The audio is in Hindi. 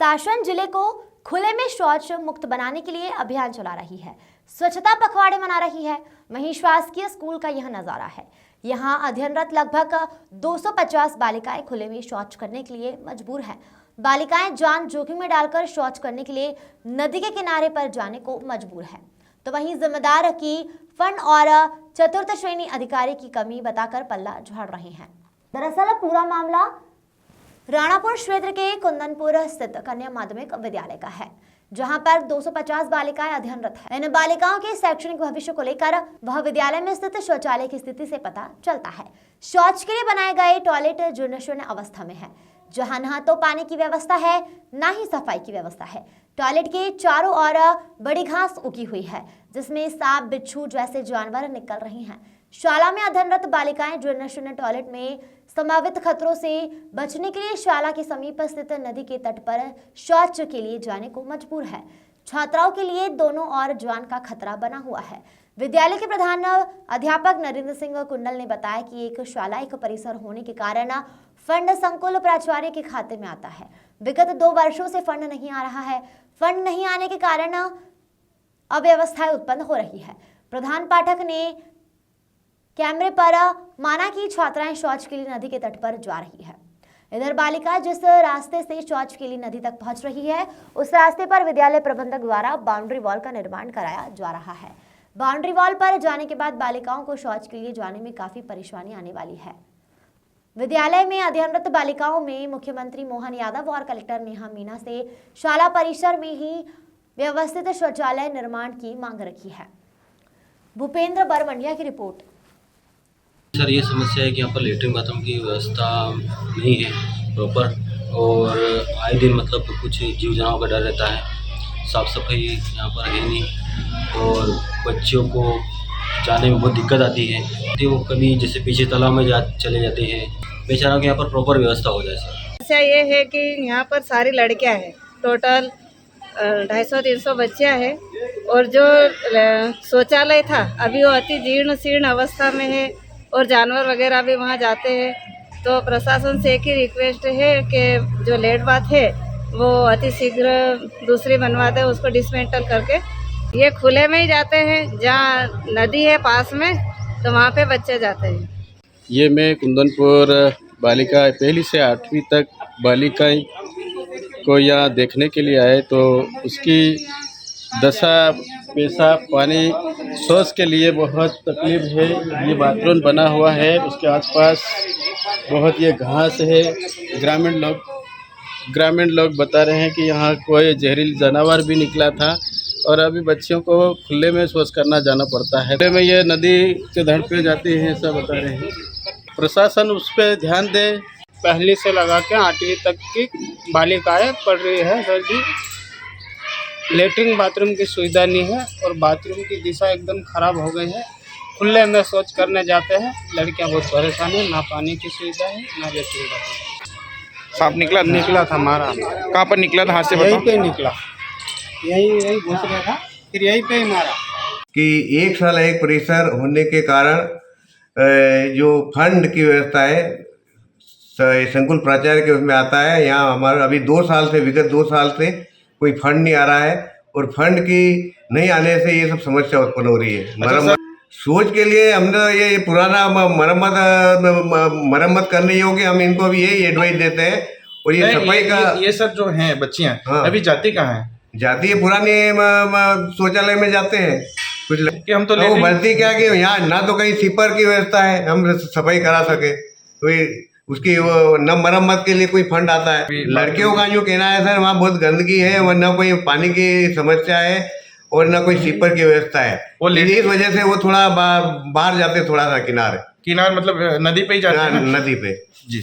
प्रशासन जिले को खुले में शौच मुक्त बनाने के लिए अभियान चला रही है, स्वच्छता पखवाड़े मना रही है। वहीं शासकीय स्कूल का यह नजारा है। यहाँ अध्ययनरत लगभग 250 बालिकाएं खुले में शौच करने के लिए मजबूर हैं। बालिकाएं जान जोखिम में डालकर शौच करने के लिए नदी के किनारे पर जाने को मजबूर है, तो वहीं जिम्मेदार की फंड और चतुर्थ श्रेणी अधिकारी की कमी बताकर पल्ला झाड़ रहे हैं। दरअसल पूरा मामला राणापुर क्षेत्र के कुंदनपुर स्थित कन्या माध्यमिक विद्यालय का है, जहां पर 250 बालिकाएं अध्ययनरत हैं। इन बालिकाओं के शैक्षणिक भविष्य को लेकर वह विद्यालय में स्थित शौचालय की स्थिति से पता चलता है। शौच के लिए बनाए गए टॉयलेट जीर्ण शीर्ण अवस्था में है, जहां न तो पानी की व्यवस्था है न ही सफाई की व्यवस्था है। टॉयलेट के चारों ओर बड़ी घास उगी हुई है, जिसमें सांप बिच्छू जैसे जानवर निकल रहे हैं। शाला में अध्ययनरत बालिकाएं जीर्ण शीर्ण टॉयलेट में संभावित खतरों से बचने के लिए शाला के समीप स्थित नदी के तट पर शौच के लिए जाने को मजबूर है। छात्राओं के लिए दोनों ओर जान का खतरा बना हुआ है। विद्यालय के प्रधान अध्यापक नरेंद्र सिंह कुंडल ने बताया कि एक शाला एक परिसर होने के कारण फंड संकुल प्राचार्य के खाते में आता है। विगत 2 वर्षों से फंड नहीं आ रहा है। फंड नहीं आने के कारण अव्यवस्थाएं उत्पन्न हो रही है। प्रधान पाठक ने कैमरे पर माना कि छात्राएं शौच के लिए नदी के तट पर जा रही है। इधर बालिका जिस रास्ते से शौच के लिए नदी तक पहुंच रही है, उस रास्ते पर विद्यालय प्रबंधक द्वारा बाउंड्री वॉल का निर्माण कराया जा रहा है। बाउंड्री वॉल पर जाने के बाद बालिकाओं को शौच के लिए जाने में काफी परेशानी आने वाली है। विद्यालय में अध्ययनरत बालिकाओं में मुख्यमंत्री मोहन यादव और कलेक्टर नेहा मीना से शाला परिसर में ही व्यवस्थित शौचालय निर्माण की मांग रखी है। भूपेंद्र बरमंडिया की रिपोर्ट। सर, ये समस्या है कि यहाँ पर लेटरिन बाथरूम की व्यवस्था नहीं है प्रॉपर, और आए दिन मतलब कुछ जीव जनावर का डर रहता है। साफ़ सफाई यहाँ पर है नहीं, और बच्चों को जाने में बहुत दिक्कत आती है। तो वो कभी जैसे पीछे तालाब में चले जाते हैं। बेचारों के यहाँ पर प्रॉपर व्यवस्था हो जाए। सर, समस्या ये है कि यहाँ पर सारी लड़कियाँ हैं, टोटल 250-300 बच्चियाँ हैं, और जो शौचालय था अभी वो अति जीर्ण शीर्ण अवस्था में है, और जानवर वगैरह भी वहाँ जाते हैं। तो प्रशासन से एक ही रिक्वेस्ट है कि जो लेट बात है वो अति शीघ्र दूसरी बनवा दे, उसको डिसमेंटल करके। ये खुले में ही जाते हैं, जहाँ नदी है पास में, तो वहाँ पे बच्चे जाते हैं। ये मैं कुंदनपुर बालिका 1वीं से 8वीं तक बालिकाएं को यहाँ देखने के लिए आए, तो उसकी दशा पेशाब पानी शौच के लिए बहुत तकलीफ है। ये बाथरूम बना हुआ है, उसके आसपास बहुत ये घास है। ग्रामीण लोग बता रहे हैं कि यहाँ कोई जहरीला जानवर भी निकला था, और अभी बच्चियों को खुले में शौच करना जाना पड़ता है। खुले में ये नदी के धड़ पे जाते हैं, ऐसा बता रहे हैं। प्रशासन उस पर ध्यान दे। 1 से लगा के 8वीं तक की बालिकाएं पढ़ रही है सर जी। लेटरिन बाथरूम की सुविधा नहीं है, और बाथरूम की दिशा एकदम ख़राब हो गई है। खुले में शौच करने जाते हैं, लड़कियां बहुत परेशान है। ना पानी की सुविधा है, ना लेटरिन बाथरूम। सांप निकला था मारा। कहाँ पर निकला था? हाथ से यहीं बताओ। पे निकला, यही घुस गया था, फिर यहीं पे ही मारा। कि एक साल एक परिसर होने के कारण जो फंड की व्यवस्था है संकुल प्राचार्य के उसमें आता है। यहाँ हमारा अभी विगत 2 साल से कोई फंड नहीं आ रहा है, और फंड की नहीं आने से ये सब समस्या उत्पन्न हो रही है। मरम्मत सोच के लिए हमने ये पुराना मरम्मत करने योग्य हम इनको भी यही एडवाइस देते हैं। और ये सफाई का ये सब जो हैं बच्चियाँ, हाँ, अभी जाती कहाँ है? जाती है पुरानी शौचालय में जाते हैं कुछ कि हम तो वो बनती क्या कि यहाँ ना तो कहीं सीपर की व्यवस्था है हम सफाई करा सके, तो उसकी वो न मरम्मत के लिए कोई फंड आता है। लड़कियों का जो कहना है सर, वहाँ बहुत गंदगी है, और न कोई पानी की समस्या है, और न कोई सीपर की व्यवस्था है। इस वजह से वो थोड़ा बाहर जाते, थोड़ा सा किनारे मतलब नदी पे ही जाते हैं ना? नदी पे।